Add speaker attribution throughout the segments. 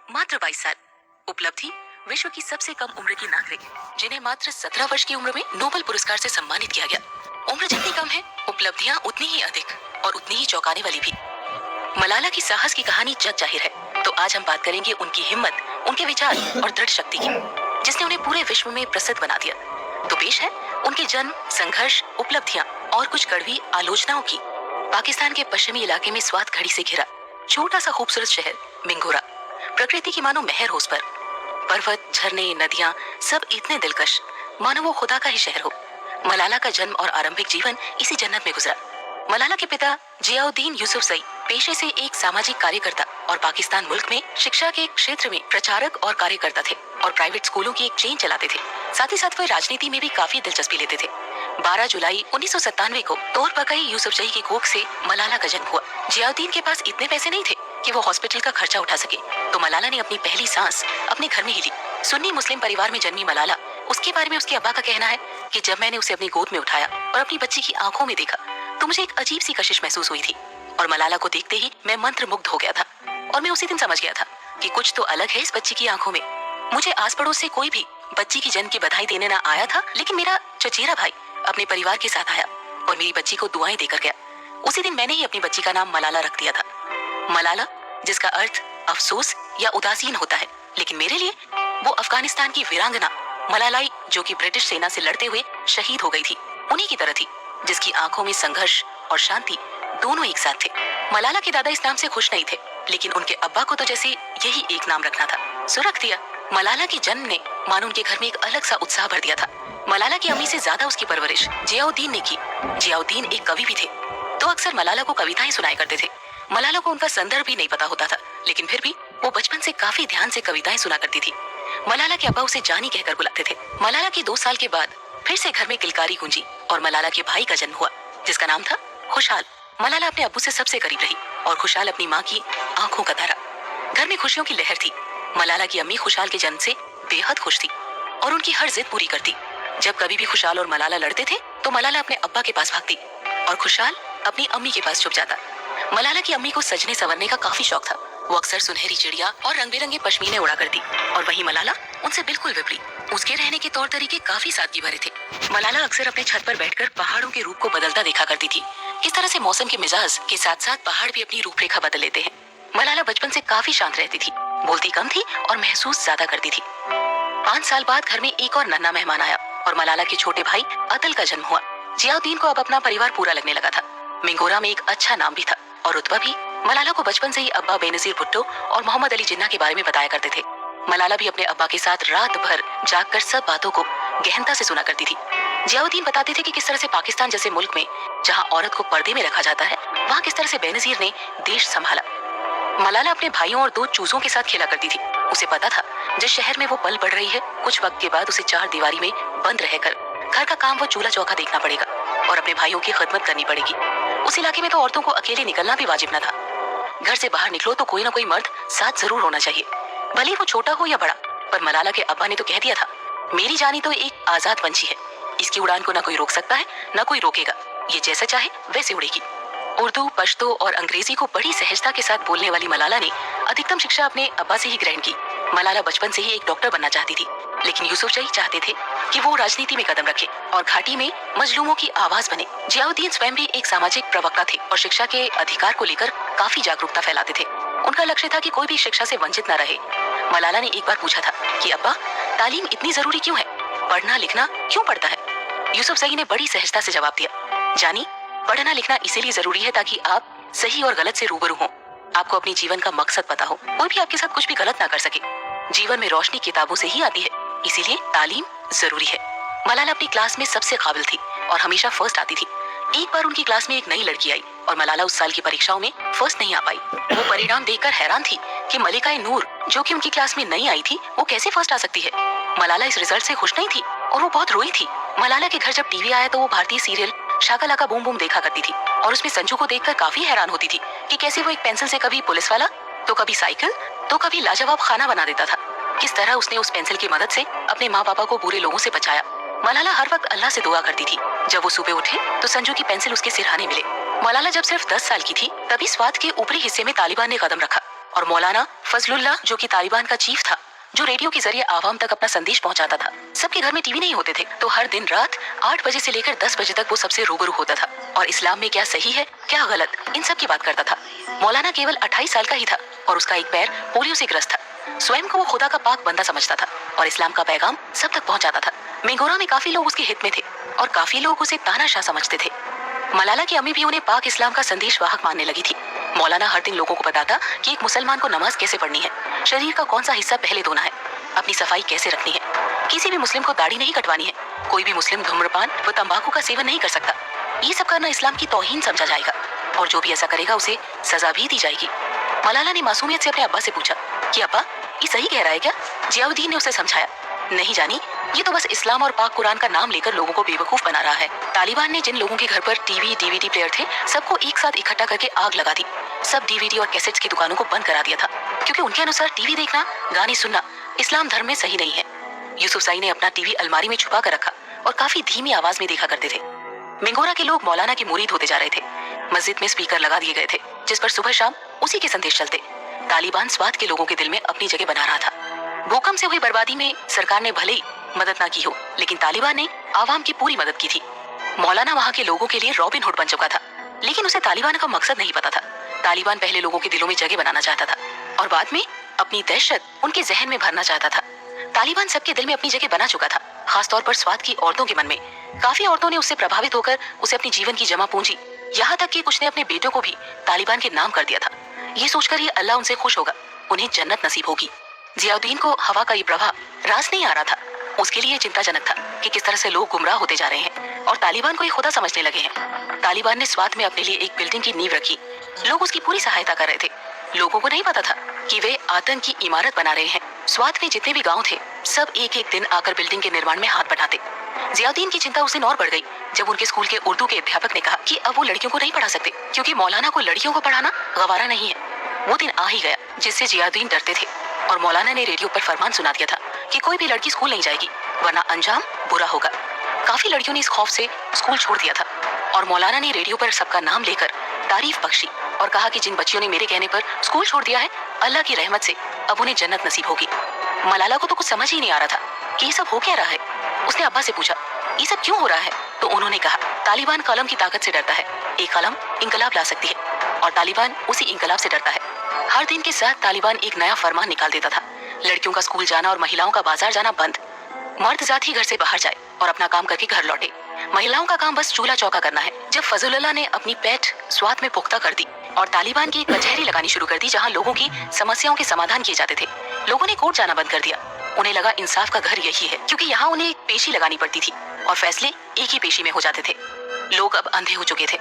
Speaker 1: मात्र 22 साल। उपलब्धि, विश्व की सबसे कम उम्र की नागरिक जिन्हें मात्र 17 वर्ष की उम्र में नोबेल पुरस्कार से सम्मानित किया गया। उम्र जितनी कम है, उपलब्धियां उतनी ही अधिक और उतनी ही चौंकाने वाली भी। मलाला की साहस की कहानी जग जाहिर है, तो आज हम बात करेंगे उनकी हिम्मत, उनके विचार और दृढ़ शक्ति की, जिसने उन्हें पूरे विश्व में प्रसिद्ध बना दिया। तो पेश है उनके जन्म, संघर्ष, उपलब्धियां और कुछ कड़वी आलोचनाओं की। पाकिस्तान के पश्चिमी इलाके में स्वात घड़ी से घिरा छोटा सा खूबसूरत शहर मिंगोरा, प्रकृति की मानो मेहर हो उस पर। पर्वत, झरने, नदियां सब इतने दिलकश, मानो वो खुदा का ही शहर हो। मलाला का जन्म और आरंभिक जीवन इसी जन्नत में गुजरा। मलाला के पिता जियाउद्दीन यूसुफजई पेशे से एक सामाजिक कार्यकर्ता और पाकिस्तान मुल्क में शिक्षा के क्षेत्र में प्रचारक और कार्यकर्ता थे और प्राइवेट स्कूलों की एक चेन चलाते थे। साथ ही साथ वे राजनीति में भी काफी दिलचस्पी लेते थे। 12 जुलाई 1997 को तोर पकई यूसुफजई की कोख से मलाला का जन्म हुआ। जियाउद्दीन के पास इतने पैसे नहीं थे कि वो हॉस्पिटल का खर्चा उठा सके, तो मलाला ने अपनी पहली सांस अपने घर में ही ली। सुन्नी मुस्लिम परिवार में जन्मी मलाला, उसके बारे में उसके अब्बा का कहना है कि जब मैंने उसे अपनी गोद में उठाया और अपनी बच्ची की आंखों में देखा तो मुझे एक अजीब सी कशिश महसूस हुई थी और मलाला को देखते ही मैं मंत्रमुग्ध हो गया था। और मैं उसी दिन समझ गया था कि कुछ तो अलग है इस बच्ची की आंखों में। मुझे आस पड़ोस से कोई भी बच्ची की जन्म की बधाई देने ना आया था, लेकिन मेरा चचेरा भाई अपने परिवार के साथ आया और मेरी बच्ची को दुआएं देकर गया। उसी दिन मैंने ही अपनी बच्ची का नाम मलाला रख दिया था। मलाला, जिसका अर्थ अफसोस या उदासीन होता है, लेकिन मेरे लिए वो अफगानिस्तान की वीरांगना मलालाई, जो कि ब्रिटिश सेना से लड़ते हुए शहीद हो गई थी, उन्हीं की तरह थी, जिसकी आंखों में संघर्ष और शांति दोनों एक साथ थे। मलाला के दादा इस नाम से खुश नहीं थे, लेकिन उनके अब्बा को तो जैसे यही एक नाम रखना था, सो रख दिया। मलाला के जन्म ने मानो उनके घर में एक अलग सा उत्साह भर दिया था। मलाला की अम्मी से ज्यादा उसकी परवरिश जियाउद्दीन ने की। जियाउद्दीन एक कवि भी थे, तो अक्सर मलाला को कविताएं सुनाया करते थे। मलाला को उनका संदर्भ भी नहीं पता होता था, लेकिन फिर भी वो बचपन से काफी ध्यान से कविताएं सुना करती थी। मलाला के अब्बा उसे जानी कहकर बुलाते थे। मलाला की 2 साल के बाद फिर से घर में किलकारी गूंजी और मलाला के भाई का जन्म हुआ, जिसका नाम था खुशहाल। मलाला अपने अब्बू से सबसे करीब रही और खुशहाल अपनी माँ की आंखों का तारा। घर में खुशियों की लहर थी। मलाला की अम्मी खुशहाल के जन्म से बेहद खुश थी और उनकी हर जिद पूरी करती। जब कभी भी खुशहाल और मलाला लड़ते थे तो मलाला अपने अब्बा के पास भागती और खुशहाल अपनी अम्मी के पास छुप जाता। मलाला की अम्मी को सजने संवरने का काफी शौक था। वो अक्सर सुनहरी चिड़िया और रंग बिरंगे पश्मीने उड़ा करती, और वहीं मलाला उनसे बिल्कुल विपरीत। उसके रहने के तौर तरीके काफी सादगी भरे थे। मलाला अक्सर अपने छत पर बैठकर पहाड़ों के रूप को बदलता देखा करती थी। किस तरह से मौसम के मिजाज के साथ साथ पहाड़ भी अपनी रूपरेखा बदल लेते हैं। मलाला बचपन से काफी शांत रहती थी, बोलती कम थी और महसूस ज्यादा करती थी। 5 साल बाद घर में एक और नन्हा मेहमान आया और मलाला के छोटे भाई अतल का जन्म हुआ। जियाउद्दीन को अब अपना परिवार पूरा लगने लगा था। मिंगोरा में एक अच्छा नाम भी था और रुतबा भी। मलाला को बचपन से ही अब्बा बेनजीर भुट्टो और मोहम्मद अली जिन्ना के बारे में बताया करते थे। मलाला भी अपने अब्बा के साथ रात भर जागकर सब बातों को गहनता से सुना करती थी। जियाउद्दीन बताते थे कि किस तरह से पाकिस्तान जैसे मुल्क में, जहां औरत को पर्दे में रखा जाता है, वहां किस तरह से बेनजीर ने देश संभाला। मलाला अपने भाइयों और 2 चूजों के साथ खेला करती थी। उसे पता था जिस शहर में वो पल बढ़ रही है, कुछ वक्त के बाद उसे 4 दीवारी में बंद रहकर घर का काम व चूल्हा चौका देखना पड़ेगा और अपने भाइयों की खिदमत करनी पड़ेगी। उस इलाके में तो औरतों को अकेले निकलना भी वाजिब न था। घर से बाहर निकलो तो कोई ना कोई मर्द साथ जरूर होना चाहिए, भले वो छोटा हो या बड़ा। पर मलाला के अब्बा ने तो कह दिया था, मेरी जानी तो एक आजाद पंछी है, इसकी उड़ान को ना कोई रोक सकता है ना कोई रोकेगा, ये जैसे चाहे वैसे उड़ेगी। उर्दू, पश्तो और अंग्रेजी को बड़ी सहजता के साथ बोलने वाली मलाला ने अधिकतम शिक्षा अपने अब्बा से ही ग्रहण की। मलाला बचपन से ही एक डॉक्टर बनना चाहती थी, लेकिन यूसुफजई चाहते थे कि वो राजनीति में कदम रखे और घाटी में मजलूमों की आवाज बने। जियाउद्दीन स्वयं भी एक सामाजिक प्रवक्ता थे और शिक्षा के अधिकार को लेकर काफी जागरूकता फैलाते थे। उनका लक्ष्य था कि कोई भी शिक्षा से वंचित न रहे। मलाला ने एक बार पूछा था कि अब्बा, तालीम इतनी जरूरी क्यों है? पढ़ना लिखना क्यों पड़ता है? यूसुफजई ने बड़ी सहजता से जवाब दिया, जानी, पढ़ना लिखना इसीलिए जरूरी है ताकि आप सही और गलत से रूबरू हों, आपको अपने जीवन का मकसद पता हो, कोई भी आपके साथ कुछ भी गलत ना कर सके। जीवन में रोशनी किताबों से ही आती है, इसीलिए तालीम जरूरी है। मलाला अपनी क्लास में सबसे काबिल थी और हमेशा फर्स्ट आती थी। एक बार उनकी क्लास में एक नई लड़की आई और मलाला उस साल की परीक्षाओं में फर्स्ट नहीं आ पाई। वो परिणाम देखकर हैरान थी कि मलिका नूर, जो कि उनकी क्लास में नई आई थी, वो कैसे फर्स्ट आ सकती है। मलाला इस रिजल्ट से खुश नहीं थी और वो बहुत रोई थी। मलाला के घर जब टीवी आया तो वो भारतीय सीरियल शाका लाका बूम बूम देखा करती थी और उसमें संजू को देखकर काफी हैरान होती थी कि कैसे वो एक पेंसिल से कभी पुलिस वाला, तो कभी साइकिल, तो कभी लाजवाब खाना बना देता था। किस तरह उसने उस पेंसिल की मदद से अपने माँ पापा को बुरे लोगों से बचाया। मलाला हर वक्त अल्लाह से दुआ करती थी जब वो सुबह उठे तो संजू की पेंसिल उसके सिरहाने मिले। मलाला जब सिर्फ 10 साल की थी तभी स्वात के ऊपरी हिस्से में तालिबान ने कदम रखा और मौलाना फजलुल्लाह जो कि तालिबान का चीफ था, जो रेडियो के जरिए आवाम तक अपना संदेश पहुंचाता था। सबके घर में टीवी नहीं होते थे, तो हर दिन रात 8 बजे से लेकर 10 बजे तक वो सबसे रूबरू होता था और इस्लाम में क्या सही है क्या गलत, इन सब की बात करता था। मौलाना केवल 28 साल का ही था और उसका एक पैर पोलियो से ग्रस्त था। स्वयं को वो खुदा का पाक बंदा समझता था और इस्लाम का पैगाम सब तक पहुंचाता था। मेंगोरा में काफी लोग उसके हित में थे और काफी लोग उसे तानाशाह समझते थे। मलाला की अम्मी भी उन्हें पाक इस्लाम का संदेश वाहक मानने लगी थी। मौलाना हर दिन लोगों को बताता कि एक मुसलमान को नमाज कैसे पढ़नी है, शरीर का कौन सा हिस्सा पहले धोना है, अपनी सफाई कैसे रखनी है, किसी भी मुस्लिम को दाढ़ी नहीं कटवानी है, कोई भी मुस्लिम धूम्रपान व तंबाकू का सेवन नहीं कर सकता। ये सब करना इस्लाम की तौहीन समझा जाएगा और जो भी ऐसा करेगा उसे सजा भी दी जाएगी। मलाला ने मासूमियत से अपने अब्बा से पूछा कि अब्बा ये सही कह रहा है क्या? जियाउद्दीन ने उसे समझाया, नहीं जानी, ये तो बस इस्लाम और पाक कुरान का नाम लेकर लोगों को बेवकूफ बना रहा है। तालिबान ने जिन लोगों के घर पर टीवी डीवीडी प्लेयर थे सबको एक साथ इकट्ठा करके आग लगा दी। सब डीवीडी और कैसेट्स की दुकानों को बंद करा दिया था, क्योंकि उनके अनुसार टीवी देखना, गाने सुनना इस्लाम धर्म में सही नहीं है। यूसुफजाई ने अपना टीवी अलमारी में छुपा कर रखा और काफी धीमी आवाज में देखा करते थे। मेंगोरा के लोग मौलाना के मुरीद होते जा रहे थे। मस्जिद में स्पीकर लगा दिए गए थे जिस पर सुबह शाम उसी के संदेश चलते। तालिबान स्वात के लोगों के दिल में अपनी जगह बना रहा था। भूकंप से हुई बर्बादी में सरकार ने भले ही मदद ना की हो, लेकिन तालिबान ने आवाम की पूरी मदद की थी। मौलाना वहाँ के लोगों के लिए रॉबिन हुड बन चुका था, लेकिन उसे तालिबान का मकसद नहीं पता था। तालिबान पहले लोगों के दिलों में जगह बनाना चाहता था और बाद में अपनी दहशत उनके जहन में भरना चाहता था। तालिबान सबके दिल में अपनी जगह बना चुका था, खासतौर पर स्वात की औरतों के मन में। काफी औरतों ने उससे प्रभावित होकर उसे अपनी जीवन की जमा पूंजी, यहाँ तक कि कुछ ने अपने बेटों को भी तालिबान के नाम कर दिया था, ये सोचकर ये अल्लाह उनसे खुश होगा, उन्हें जन्नत नसीब होगी। जियाउद्दीन को हवा का ये प्रभाव रास नहीं आ रहा था। उसके लिए चिंताजनक था कि किस तरह से लोग गुमराह होते जा रहे हैं और तालिबान को ये खुदा समझने लगे हैं। तालिबान ने स्वात में अपने लिए एक बिल्डिंग की नींव रखी। लोग उसकी पूरी सहायता कर रहे थे। लोगों को नहीं पता था कि वे आतंक की इमारत बना रहे हैं। स्वात में जितने भी गांव थे सब एक एक दिन आकर बिल्डिंग के निर्माण में हाथ बटाते। जियाउद्दीन की चिंता उस दिन और बढ़ गई जब उनके स्कूल के उर्दू के अध्यापक ने कहा कि अब वो लड़कियों को नहीं पढ़ा सकते, क्योंकि मौलाना को लड़कियों को पढ़ाना गवारा नहीं है। वो दिन आ ही गया जिससे जियाउद्दीन डरते थे और मौलाना ने रेडियो पर फरमान सुना दिया था कि कोई भी लड़की स्कूल नहीं जाएगी वरना अंजाम बुरा होगा। काफी लड़कियों ने इस खौफ से स्कूल छोड़ दिया था और मौलाना ने रेडियो पर सबका नाम लेकर तारीफ बख्शी और कहा कि जिन बच्चियों ने मेरे कहने पर स्कूल छोड़ दिया है, अल्लाह की रहमत से अब उन्हें जन्नत नसीब होगी। मलाला को तो कुछ समझ ही नहीं आ रहा था कि ये सब हो क्या रहा है। उसने अब्बा से पूछा ये सब क्यों हो रहा है, तो उन्होंने कहा तालिबान कलम की ताकत से डरता है। एक कलम इंकलाब ला सकती है और तालिबान उसी इंकलाब से डरता है। हर दिन के साथ तालिबान एक नया फरमान निकाल देता था। लड़कियों का स्कूल जाना और महिलाओं का बाजार जाना बंद। मर्द जात ही घर से बाहर जाए और अपना काम करके घर लौटे। महिलाओं का काम बस चूल्हा चौका करना है। जब फजलुल्लाह ने अपनी पैठ स्वात में पुख्ता कर दी और तालिबान की कचहरी लगानी शुरू कर दी जहां लोगों की समस्याओं के समाधान किए जाते थे, लोगों ने कोर्ट जाना बंद कर दिया। उन्हें लगा इंसाफ का घर यही है, क्योंकि यहाँ उन्हें एक पेशी लगानी पड़ती थी और फैसले एक ही पेशी में हो जाते थे। लोग अब अंधे हो चुके थे।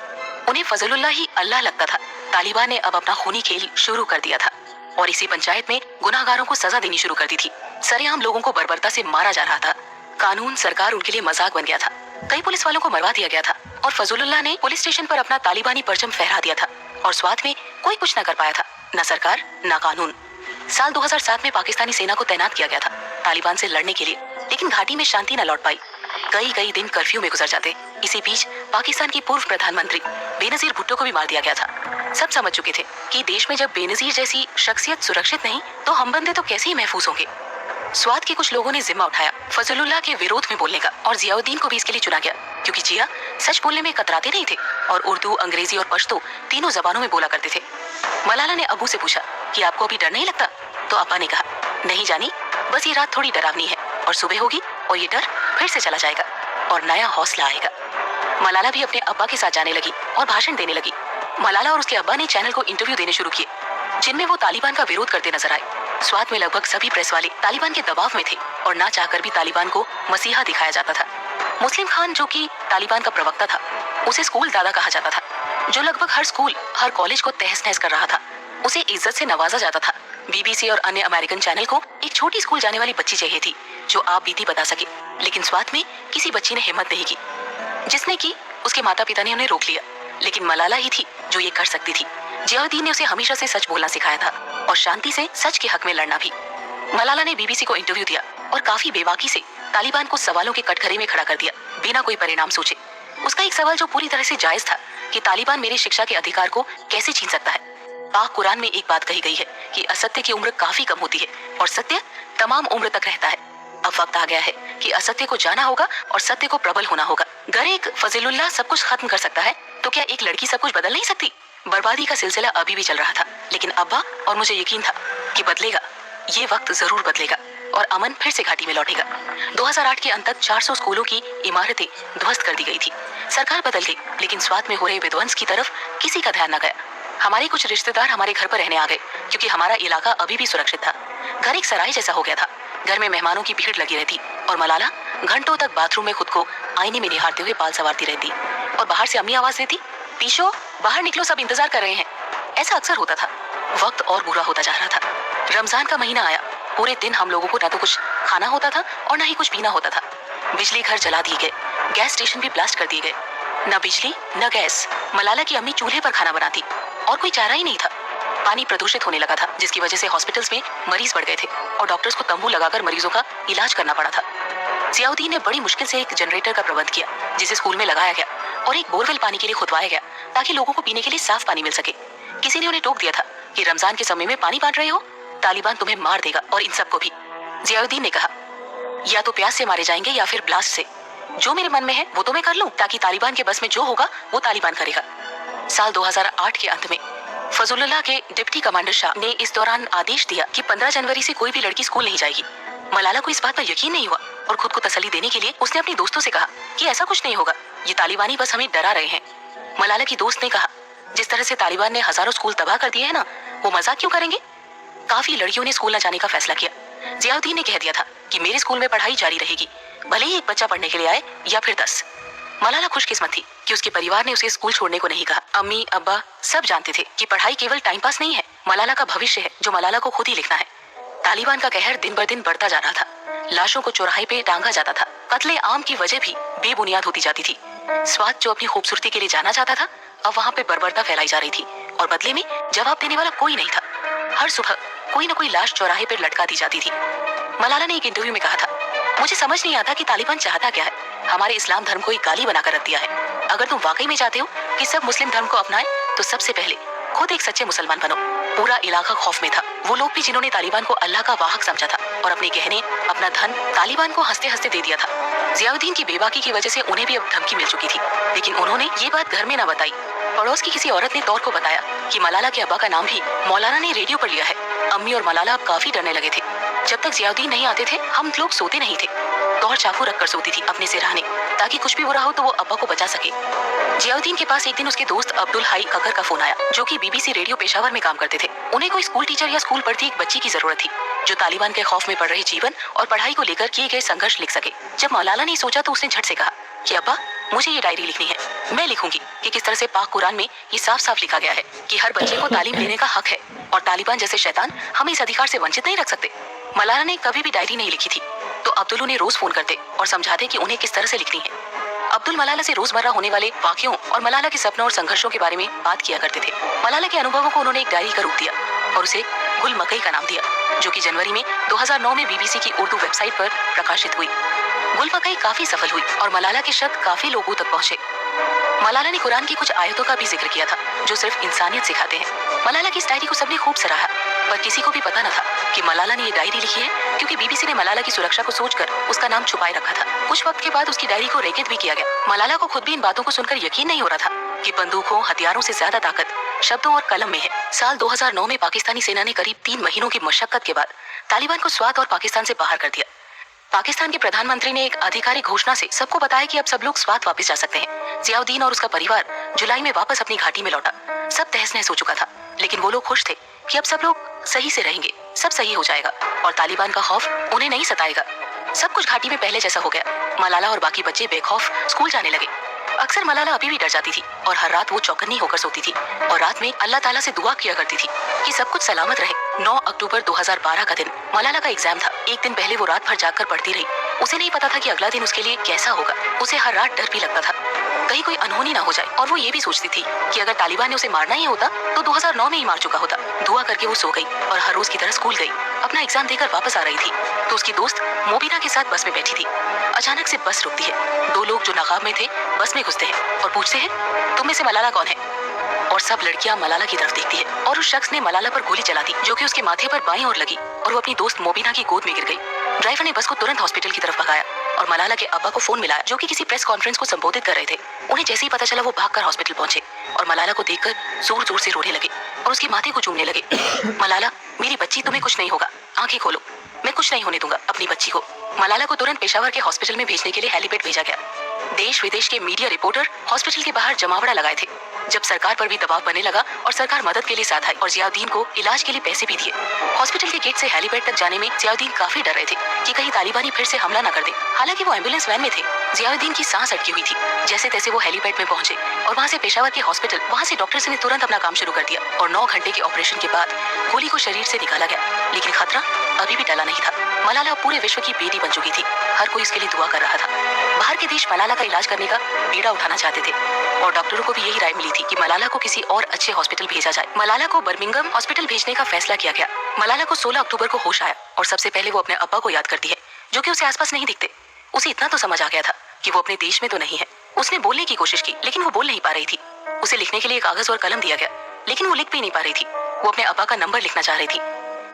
Speaker 1: उन्हें फजलुल्लाह ही अल्लाह लगता था। तालिबान ने अब अपना खूनी खेल शुरू कर दिया था और इसी पंचायत में गुनाहगारों को सजा देनी शुरू कर दी थी। सरेआम लोगों को बर्बरता से मारा जा रहा था। कानून सरकार उनके लिए मजाक बन गया था। कई पुलिस वालों को मरवा दिया गया था और फजलुल्लाह ने पुलिस स्टेशन पर अपना तालिबानी परचम फहरा दिया था और स्वात में कोई कुछ न कर पाया था, न सरकार न कानून। साल 2007 में पाकिस्तानी सेना को तैनात किया गया था तालिबान से लड़ने के लिए, लेकिन घाटी में शांति न लौट पाई। कई दिन कर्फ्यू में गुजर जाते। इसी बीच पाकिस्तान की पूर्व प्रधानमंत्री बेनजीर भुट्टो को भी मार दिया गया था। सब समझ चुके थे कि देश में जब बेनजीर जैसी शख्सियत सुरक्षित नहीं तो हम बंदे तो कैसे ही महफूज होंगे। स्वात के कुछ लोगों ने जिम्मा उठाया फजलुल्लाह के विरोध में बोलने का और जियाउद्दीन को भी इसके लिए चुना गया, क्योंकि जिया सच बोलने में कतराते नहीं थे और उर्दू, अंग्रेजी और पश्तो तीनों जबानों में बोला करते थे। मलाला ने अबू से पूछा कि आपको अभी डर नहीं लगता, तो अब्बा ने कहा नहीं जानी, बस ये रात थोड़ी डरावनी है और सुबह होगी और ये डर फिर से चला जाएगा और नया हौसला आएगा। मलाला भी अपने अब्बा के साथ जाने लगी और भाषण देने लगी। मलाला और उसके अब्बा ने चैनल को इंटरव्यू देने शुरू किए जिनमें वो तालिबान का विरोध करते नजर आए। स्वात में लगभग सभी प्रेस वाले तालिबान के दबाव में थे और ना चाहकर भी तालिबान को मसीहा दिखाया जाता था। मुस्लिम खान जो कि तालिबान का प्रवक्ता था, उसे स्कूल दादा कहा जाता था, जो लगभग हर स्कूल हर कॉलेज को तहस नहस कर रहा था। उसे इज्जत से नवाजा जाता था। बीबीसी और अन्य अमेरिकन चैनल को एक छोटी स्कूल जाने वाली बच्ची चाहिए थी जो आप बीती बता सके, लेकिन स्वात में किसी बच्ची ने हिम्मत नहीं की। जिसने की उसके माता पिता ने उन्हें रोक लिया, लेकिन मलाला ही थी जो ये कर सकती थी। जियाउद्दीन ने उसे हमेशा से सच बोलना सिखाया था और शांति से सच के हक में लड़ना भी। मलाला ने बीबीसी को इंटरव्यू दिया और काफी बेबाकी से तालिबान को सवालों के कटघरे में खड़ा कर दिया बिना कोई परिणाम सोचे। उसका एक सवाल जो पूरी तरह से जायज था कि तालिबान मेरे शिक्षा के अधिकार को कैसे छीन सकता है। पाक कुरान में एक बात कही गई है कि असत्य की उम्र काफी कम होती है और सत्य तमाम उम्र तक रहता है। अब वक्त आ गया है कि असत्य को जाना होगा और सत्य को प्रबल होना होगा। अगर एक फजीलुल्लाह सब कुछ खत्म कर सकता है तो क्या एक लड़की सब कुछ बदल नहीं सकती? बर्बादी का सिलसिला अभी भी चल रहा था, लेकिन अब्बा और मुझे यकीन था कि बदलेगा, ये वक्त जरूर बदलेगा और अमन फिर से घाटी में लौटेगा। 2008 के अंत तक 400 स्कूलों की इमारतें ध्वस्त कर दी गई थी। सरकार बदल गई, लेकिन स्वात में हो रहे विध्वंस की तरफ किसी का ध्यान न गया। हमारे कुछ रिश्तेदार हमारे घर पर रहने आ गए क्योंकि हमारा इलाका अभी भी सुरक्षित था। घर एक सराय जैसा हो गया था। घर में मेहमानों की भीड़ लगी रहती और मलाला घंटों तक बाथरूम में खुद को आईने में निहारते हुए बाल संवारती रहती और बाहर से अम्मी आवाज देती, पीछो बाहर निकलो, सब इंतजार कर रहे हैं। ऐसा अक्सर होता था। वक्त और बुरा होता जा रहा था। रमजान का महीना आया। पूरे दिन हम लोगों को न तो कुछ खाना होता था और न ही कुछ पीना होता था। बिजली घर जला दिए गए, गैस स्टेशन भी ब्लास्ट कर दिए गए। न बिजली न गैस। मलाला की अम्मी चूल्हे पर खाना बनाती और कोई चारा ही नहीं था। पानी प्रदूषित होने लगा था, जिसकी वजह से हॉस्पिटल्स में मरीज बढ़ गए थे और डॉक्टर्स को तंबू लगाकर मरीजों का इलाज करना पड़ा था। जियाउद्दीन ने बड़ी मुश्किल से एक जनरेटर का प्रबंध किया, जिसे स्कूल में लगाया गया और एक बोरवेल पानी के लिए खुदवाया गया ताकि लोगों को पीने के लिए साफ पानी मिल सके। किसी ने उन्हें टोक दिया था कि रमजान के समय में पानी बांट रहे हो, तालिबान तुम्हें मार देगा और इन सबको भी। जियाउद्दीन ने कहा, या तो प्यास से मारे जाएंगे या फिर ब्लास्ट से। जो मेरे मन में है वो तो मैं कर लूं, ताकि तालिबान के बस में जो होगा वो तालिबान करेगा। साल 2008 के अंत में फजलुल्लाह के डिप्टी कमांडर शाह ने इस दौरान आदेश दिया कि 15 जनवरी से कोई भी लड़की स्कूल नहीं जाएगी। मलाला को इस बात पर यकीन नहीं हुआ और खुद को तसल्ली देने के लिए उसने अपने दोस्तों से कहा कि ऐसा कुछ नहीं होगा, ये तालिबानी बस हमें डरा रहे हैं। मलाला की दोस्त ने कहा, जिस तरह से तालिबान ने हजारों स्कूल तबाह कर दिए हैं ना, वो मजाक क्यों करेंगे? काफी लड़कियों ने स्कूल न जाने का फैसला किया। जियाउद्दीन ने कह दिया था कि मेरे स्कूल में पढ़ाई जारी रहेगी, भले ही एक बच्चा पढ़ने के लिए आए या फिर 10। मलाला खुशकिस्मत थी कि उसके परिवार ने उसे स्कूल छोड़ने को नहीं कहा। अम्मी अब्बा सब जानते थे कि पढ़ाई केवल टाइम पास नहीं है, मलाला का भविष्य है जो मलाला को खुद ही लिखना है। तालिबान का कहर दिन बर दिन बढ़ता जा रहा था। लाशों को चौराहे पे टांगा जाता था। कत्ले आम की वजह भी बेबुनियाद होती जाती थी। स्वाद जो अपनी खूबसूरती के लिए जाना जाता था, अब वहाँ पे बर्बरता फैलाई जा रही थी और बदले में जवाब देने वाला कोई नहीं था। हर सुबह कोई न कोई लाश चौराहे पर लटका दी जाती थी। मलाला ने एक इंटरव्यू में कहा था, मुझे समझ नहीं आता कि तालिबान चाहता क्या है। हमारे इस्लाम धर्म को एक गाली बनाकर रख दिया है। अगर तुम वाकई में चाहते हो कि सब मुस्लिम धर्म को अपनाएं, तो सबसे पहले खुद एक सच्चे मुसलमान बनो। पूरा इलाका खौफ में था। वो लोग भी जिन्होंने तालिबान को अल्लाह का वाहक समझा था और अपने गहने अपना धन तालिबान को हंसते हंसते दे दिया था। जियाउद्दीन की बेबाकी की वजह से उन्हें भी अब धमकी मिल चुकी थी, लेकिन उन्होंने ये बात घर में न बताई। पड़ोस की किसी औरत ने तौर को बताया कि मलाला के अब्बा का नाम भी मौलाना ने रेडियो पर लिया है। अम्मी और मलाला अब काफी डरने लगे थे। जब तक जियाउद्दीन नहीं आते थे हम लोग सोते नहीं थे। तौर चाकू रखकर सोती थी अपने सिरहाने, ताकि कुछ भी बुरा हो तो वो अब्बा को बचा सके। जियाउद्दीन के पास एक दिन उसके दोस्त अब्दुल हाई ककर का फोन आया, जो कि बीबीसी रेडियो पेशावर में काम करते थे। उन्हें कोई स्कूल टीचर या स्कूल पढ़ती एक बच्ची की जरूरत थी जो तालिबान के खौफ में पड़ रहे जीवन और पढ़ाई को लेकर किए गए संघर्ष लिख सके। जब मौलाना ने सोचा तो उसने झट से कहा कि अब्बा, मुझे ये डायरी लिखनी है। मैं लिखूंगी कि किस तरह से पाक कुरान में ये साफ साफ लिखा गया है कि हर बच्चे को तालीम लेने का हक है और तालिबान जैसे शैतान हमें इस अधिकार से वंचित नहीं रख सकते। मलाला ने कभी भी डायरी नहीं लिखी थी, तो अब्दुल उन्हें रोज फोन करते और समझाते कि उन्हें किस तरह से लिखनी है। अब्दुल मलाला से रोजमर्रा होने वाले वाकयों और मलाला के सपनों और संघर्षों के बारे में बात किया करते थे। मलाला के अनुभवों को उन्होंने एक डायरी का रूप दिया और उसे गुल मकई का नाम दिया, जो कि जनवरी में 2009 में बीबीसी की उर्दू वेबसाइट पर प्रकाशित हुई। गुल मकई काफी सफल हुई और मलाला के शब्द काफी लोगों तक पहुंचे। मलाला ने कुरान की कुछ आयतों का भी जिक्र किया था जो सिर्फ इंसानियत सिखाते हैं। मलाला की इस डायरी को सबने खूब सराहा, पर किसी को भी पता न था कि मलाला ने ये डायरी लिखी है, क्योंकि बीबीसी ने मलाला की सुरक्षा को सोचकर उसका नाम छुपाए रखा था। कुछ वक्त के बाद उसकी डायरी को रेकित भी किया गया। मलाला को खुद भी इन बातों को सुनकर यकीन नहीं हो रहा था कि बंदूकों हथियारों से ज्यादा ताकत शब्दों और कलम में है। साल 2009 में पाकिस्तानी सेना ने करीब 3 महीनों की मशक्कत के बाद तालिबान को स्वात और पाकिस्तान से बाहर कर दिया। पाकिस्तान के प्रधानमंत्री ने एक आधिकारिक घोषणा से सबको बताया कि अब सब लोग स्वात वापस जा सकते हैं। जियाउद्दीन और उसका परिवार जुलाई में वापस अपनी घाटी में लौटा। सब तहस नहस हो चुका था, लेकिन वो लोग खुश थे कि अब सब लोग सही से रहेंगे, सब सही हो जाएगा और तालिबान का खौफ उन्हें नहीं सताएगा। सब कुछ घाटी में पहले जैसा हो गया। मलाला और बाकी बच्चे बेखौफ स्कूल जाने लगे। अक्सर मलाला अभी भी डर जाती थी और हर रात वो चौकन्नी होकर सोती थी और रात में अल्लाह ताला से दुआ किया करती थी कि सब कुछ सलामत रहे। 9 अक्टूबर 2012 का दिन मलाला का एग्जाम था। एक दिन पहले वो रात भर जागकर पढ़ती रही। उसे नहीं पता था कि अगला दिन उसके लिए कैसा होगा। उसे हर रात डर भी लगता था कहीं कोई अनहोनी ना हो जाए, और वो ये भी सोचती थी कि अगर तालिबान ने उसे मारना ही होता तो 2009 में ही मार चुका होता। दुआ करके वो सो गई और हर रोज की तरह स्कूल गई। अपना एग्जाम देकर वापस आ रही थी तो उसकी दोस्त मोबिना के साथ बस में बैठी थी। अचानक से बस रुकती है। 2 लोग जो नकाब में थे बस में घुसते हैं और पूछते हैं, तुम में से मलाला कौन है? और सब लड़कियां मलाला की तरफ देखती है और उस शख्स ने मलाला पर गोली चला दी जो कि उसके माथे पर बाईं ओर लगी और वो अपनी दोस्त मोबिना की गोद में गिर गई। ड्राइवर ने बस को तुरंत हॉस्पिटल की तरफ भगाया और मलाला के अब्बा को फोन मिलाया जो कि किसी प्रेस कॉन्फ्रेंस को संबोधित कर रहे थे। उन्हें जैसे ही पता चला वो भागकर हॉस्पिटल पहुंचे और मलाला को देखकर जोर जोर से रोने लगे और उसके माथे को चूमने लगे। मलाला, मेरी बच्ची, तुम्हें कुछ नहीं होगा, आंखें खोलो, मैं कुछ नहीं होने दूंगा अपनी बच्ची को। मलाला को तुरंत पेशावर के हॉस्पिटल में भेजने के लिए हेलीपैड भेजा गया। देश विदेश के मीडिया रिपोर्टर हॉस्पिटल के बाहर जमावड़ा लगाए थे। जब सरकार पर भी दबाव बनने लगा और सरकार मदद के लिए साथ आई और जियाउद्दीन को इलाज के लिए पैसे भी दिए। हॉस्पिटल के गेट से हेलीपैड तक जाने में जियाउद्दीन काफी डर रहे थे कि कहीं तालिबानी फिर से हमला न कर दे। हालांकि वो एम्बुलेंस वैन में थे। जियाउद्दीन की सांस अटकी हुई थी। जैसे तैसे वो हेलीपैड में पहुंचे और वहाँ से पेशावर के हॉस्पिटल, वहाँ से डॉक्टर्स ने तुरंत अपना काम शुरू कर दिया और 9 घंटे के ऑपरेशन के बाद गोली को शरीर से निकाला गया। लेकिन खतरा अभी भी टला नहीं था। मलाला पूरे विश्व की बेटी बन चुकी थी। हर कोई उसके लिए दुआ कर रहा था। बाहर के देश मलाला का इलाज करने का बीड़ा उठाना चाहते थे और डॉक्टरों को भी यही राय मिली थी कि मलाला को किसी और अच्छे हॉस्पिटल भेजा जाए। मलाला को बर्मिंघम हॉस्पिटल भेजने का फैसला किया गया। मलाला को 16 अक्टूबर को होश आया और सबसे पहले वो अपने अब्बा को याद करती है जो कि उसे आसपास नहीं दिखते। उसे इतना तो समझ आ गया था कि वो अपने देश में तो नहीं है। उसने बोलने की कोशिश की लेकिन वो बोल नहीं पा रही थी। उसे लिखने के लिए कागज और कलम दिया गया लेकिन वो लिख भी नहीं पा रही थी। वो अपने अब्बा का नंबर लिखना चाह रही थी।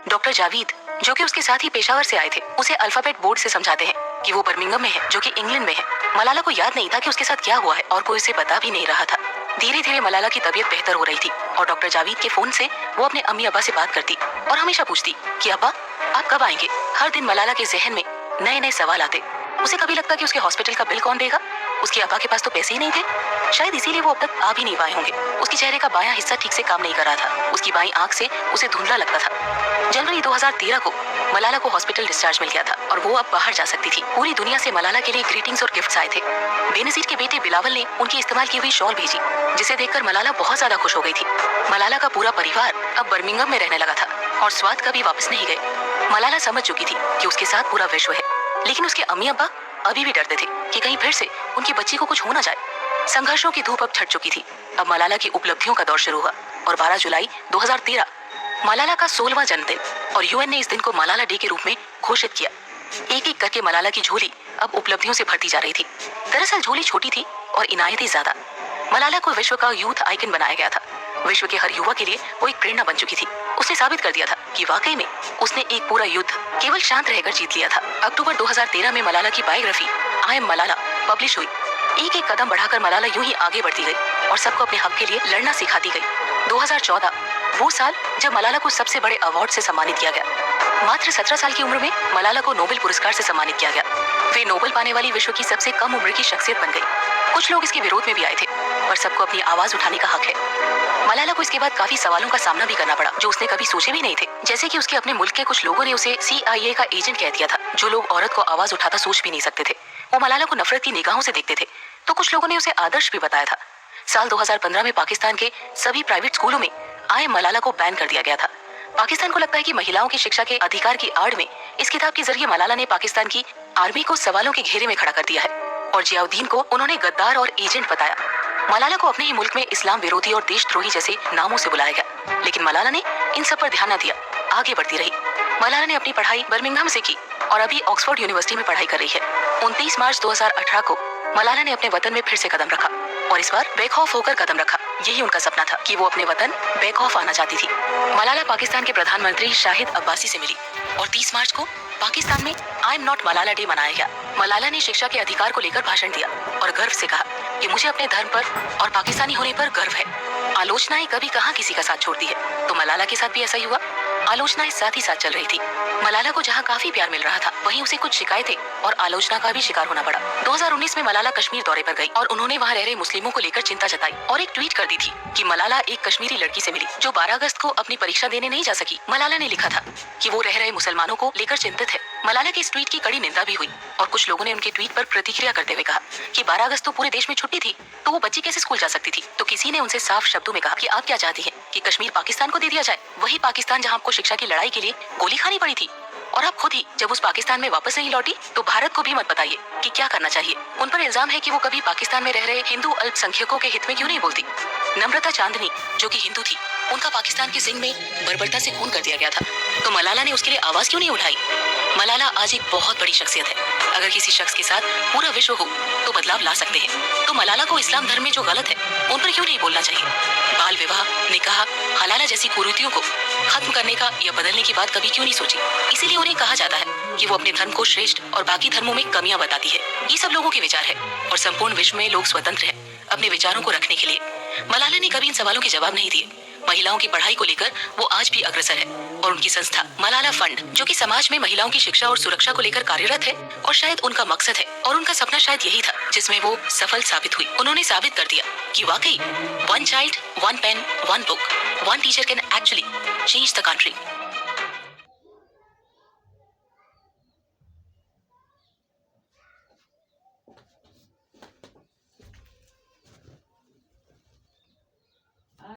Speaker 1: डॉक्टर जावेद, जो कि उसके साथ ही पेशावर से आए थे, उसे अल्फाबेट बोर्ड से समझाते हैं कि वो बर्मिंघम में है जो कि इंग्लैंड में है। मलाला को याद नहीं था कि उसके साथ क्या हुआ है और कोई उसे बता भी नहीं रहा था। धीरे धीरे मलाला की तबीयत बेहतर हो रही थी और डॉक्टर जावेद के फोन से वो अपने अम्मी अब्बा से बात करती और हमेशा पूछती कि अब्बा आप कब आएंगे। हर दिन मलाला के जहन में नए नए सवाल आते। उसे कभी लगता कि उसके हॉस्पिटल का बिल कौन देगा। उसके अब्बा के पास तो पैसे ही नहीं थे, शायद इसीलिए वो अब तक आ भी नहीं पाए होंगे। उसके चेहरे का बायां हिस्सा ठीक से काम नहीं कर रहा था। उसकी बाईं आंख से उसे धुंधला लगता था। जनवरी 2013 को मलाला को हॉस्पिटल डिस्चार्ज मिल गया था और वो अब बाहर जा सकती थी। पूरी दुनिया से मलाला के लिए ग्रीटिंग्स और गिफ्ट्स आए थे। बेनजीर के बेटे बिलावल ने उनकी इस्तेमाल की हुई शॉल भेजी जिसे देखकर मलाला बहुत ज्यादा खुश हो गई थी। मलाला का पूरा परिवार अब बर्मिंघम में रहने लगा था और स्वाद कभी वापस नहीं गए। मलाला समझ चुकी थी कि उसके साथ पूरा विश्व है, लेकिन उसके अम्मी अब्बा अभी भी डरते थे कि कहीं फिर से उनकी बच्ची को कुछ हो ना जाए। संघर्षों की धूप अब छट चुकी थी। अब मलाला की उपलब्धियों का दौर शुरू हुआ और 12 जुलाई 2013 मलाला का 16वां जन्मदिन और यूएन ने इस दिन को मलाला डे के रूप में घोषित किया। एक एक करके मलाला की झोली अब उपलब्धियों से भरती जा रही थी। दरअसल झोली छोटी थी और इनायतें ज्यादा। मलाला को विश्व का यूथ आइकन बनाया गया था। विश्व के हर युवा के लिए वो एक प्रेरणा बन चुकी थी। उसने साबित कर दिया था कि वाकई में उसने एक पूरा युद्ध केवल शांत रहकर जीत लिया था। अक्टूबर 2013 में मलाला की biography I am Malala publish हुई। एक एक कदम बढ़ाकर मलाला यूं ही आगे बढ़ती गई और सबको अपने हक के लिए लड़ना सिखाती गई। 2014 वो साल जब मलाला को सबसे बड़े अवार्ड से सम्मानित किया गया। मात्र 17 साल की उम्र में मलाला को नोबेल पुरस्कार से सम्मानित किया गया। वे नोबेल पाने वाली विश्व की सबसे कम उम्र की शख्सियत बन गई। कुछ लोग इसके विरोध में भी आए थे, पर सबको अपनी आवाज उठाने का हक है। मलाला को इसके बाद काफी सवालों का सामना भी करना पड़ा जो उसने कभी सोचे भी नहीं थे। जैसे कि उसके अपने मुल्क के कुछ लोगों ने उसे CIA का एजेंट कह दिया था, जो लोग औरत को आवाज उठाता सोच भी नहीं सकते थे। वो मलाला को नफरत की निगाहों से देखते थे, तो कुछ लोगों ने उसे आदर्श भी बताया था। साल 2015 में पाकिस्तान के सभी प्राइवेट स्कूलों में आई मलाला को बैन कर दिया गया था। पाकिस्तान को लगता है कि महिलाओं की शिक्षा के अधिकार की आड़ में इस किताब के जरिए मलाला ने पाकिस्तान की आर्मी को सवालों के घेरे में खड़ा कर दिया है और जियाउद्दीन को उन्होंने गद्दार और एजेंट बताया। मलाला को अपने ही मुल्क में इस्लाम विरोधी और देशद्रोही जैसे नामों से बुलाया गया, लेकिन मलाला ने इन सब पर ध्यान न दिया, आगे बढ़ती रही। मलाला ने अपनी पढ़ाई बर्मिंघम से की और अभी ऑक्सफोर्ड यूनिवर्सिटी में पढ़ाई कर रही है। 29 मार्च 2018 को मलाला ने अपने वतन में फिर से कदम रखा और इस बार बैक ऑफ होकर कदम रखा। यही उनका सपना था कि वो अपने वतन बैक ऑफ आना चाहती थी। मलाला पाकिस्तान के प्रधानमंत्री शाहिद अब्बासी से मिली और 30 मार्च को पाकिस्तान में I am not Malala day मनाया गया। मलाला ने शिक्षा के अधिकार को लेकर भाषण दिया और गर्व से कहा कि मुझे अपने धर्म पर और पाकिस्तानी होने पर गर्व है। आलोचनाएं कभी कहाँ किसी का साथ छोड़ती है, तो मलाला के साथ भी ऐसा ही हुआ। आलोचनाएं साथ ही साथ चल रही थी। मलाला को जहाँ काफी प्यार मिल रहा था, वहीं उसे कुछ शिकायतें और आलोचना का भी शिकार होना पड़ा। 2019 में मलाला कश्मीर दौरे पर गई और उन्होंने वहाँ रह रहे मुस्लिमों को लेकर चिंता जताई और एक ट्वीट कर दी थी कि मलाला एक कश्मीरी लड़की से मिली जो 12 अगस्त को अपनी परीक्षा देने नहीं जा सकी। मलाला ने लिखा था कि वो रह रहे मुसलमानों को लेकर चिंतित है। मलाला के इस ट्वीट की कड़ी निंदा भी हुई और कुछ लोगों ने उनके ट्वीट पर प्रतिक्रिया करते हुए कहा कि 12 अगस्त तो पूरे देश में छुट्टी थी, तो वो बच्ची कैसे स्कूल जा सकती थी। तो किसी ने उनसे साफ शब्दों में कहा कि आप क्या चाहती हैं कि कश्मीर पाकिस्तान को दे दिया जाए, वही पाकिस्तान जहां आपको शिक्षा की लड़ाई के लिए गोली खानी पड़ी थी। और आप खुद ही जब उस पाकिस्तान में वापस नहीं लौटी तो भारत को भी मत बताइए कि क्या करना चाहिए। उन पर इल्जाम है कि वो कभी पाकिस्तान में रह रहे हिंदू अल्पसंख्यकों के हित में क्यों नहीं बोलती। नम्रता चांदनी जो कि हिंदू थी, उनका पाकिस्तान के सिंध में बर्बरता से खून कर दिया गया था, तो मलाला ने उसके लिए आवाज क्यों नहीं उठाई। मलाला आज एक बहुत बड़ी शख्सियत है। अगर किसी शख्स के साथ पूरा विश्व हो तो बदलाव ला सकते हैं, तो मलाला को इस्लाम धर्म में जो गलत है उन पर क्यों नहीं बोलना चाहिए? बाल विवाह, निकाह, हलाला जैसी कुरीतियों को खत्म करने का या बदलने की बात कभी क्यों नहीं सोची? इसीलिए उन्हें कहा जाता है कि वो अपने धर्म को श्रेष्ठ और बाकी धर्मों में कमियां बताती है। ये सब लोगों के विचार है और संपूर्ण विश्व में लोग स्वतंत्र हैं अपने विचारों को रखने के लिए। मलाला ने कभी इन सवालों के जवाब नहीं दिए। महिलाओं की पढ़ाई को लेकर वो आज भी अग्रसर है और उनकी संस्था मलाला फंड, जो कि समाज में महिलाओं की शिक्षा और सुरक्षा को लेकर कार्यरत है, और शायद उनका मकसद है और उनका सपना शायद यही था जिसमें वो सफल साबित हुई। उन्होंने साबित कर दिया कि वाकई one child, one pen, one book, one teacher can actually change the country.